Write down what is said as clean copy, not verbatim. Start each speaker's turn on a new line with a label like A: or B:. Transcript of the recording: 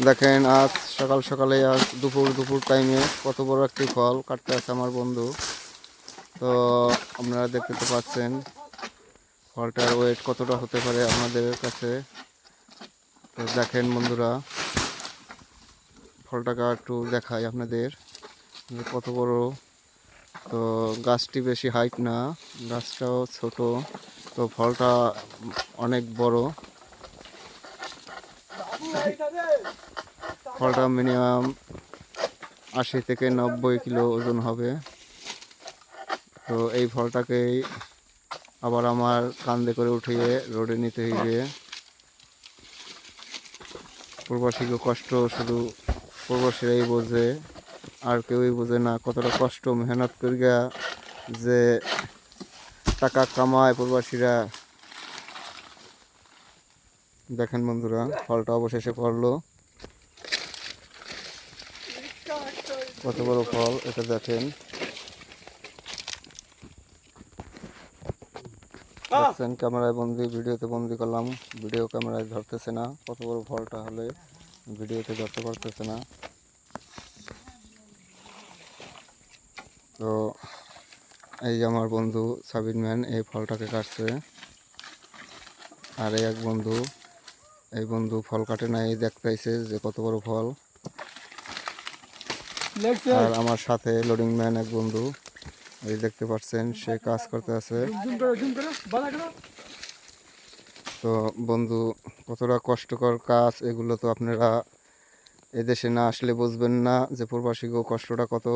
A: দেখেন আজ সকাল সকালে আজ দুপুর টাইমে কত বড় একটি ফল কাটতে আছে আমার বন্ধু। তো আপনারা দেখতে তো পাচ্ছেন ফলটার ওয়েট কতটা হতে পারে আপনাদের কাছে। তো দেখেন বন্ধুরা, ফলটাকে একটু দেখাই আপনাদের যে কত বড়। তো গাছটি বেশি হাইট না, গাছটাও ছোট, তো ফলটা অনেক বড়। ফলটা মিনিমাম 80 থেকে 90 কিলো ওজন হবে। তো এই ফলটাকেই আবার আমার কান্দে করে উঠিয়ে রোডে নিতে হইবে। প্রবাসীকে কষ্ট শুধু প্রবাসীরাই বোঝে, আর কেউই বোঝে না কতটা কষ্ট মেহনত করিয়া যে টাকা কামায় প্রবাসীরা। দেখেন বন্ধুরা, ফলটা অবশেষে পড়লো। কত বড় ফল এটা দেখেন। দেখছেন ক্যামেরায় বন্দি, ভিডিওতে বন্দি করলাম, ভিডিও ক্যামেরায় ধরতেছে না। কত বড় ফলটা হলে ভিডিওতে ধরতে পারতেছে না। তো এই যে আমার বন্ধু সাবিন ম্যান এই ফলটাকে কাটছে। আর এই এক বন্ধু, এই বন্ধু ফল কাটে না, এই দেখতেছে যে কত বড় ফল। আর আমার সাথে লোডিং ম্যান এক বন্ধু, এই দেখতে পাচ্ছেন সে কাজ করতে আছে। তো বন্ধু, কতটা কষ্টকর কাজ এগুলো তো আপনারা এদেশে না আসলে বুঝবেন না যে প্রবাসী কষ্টটা কত।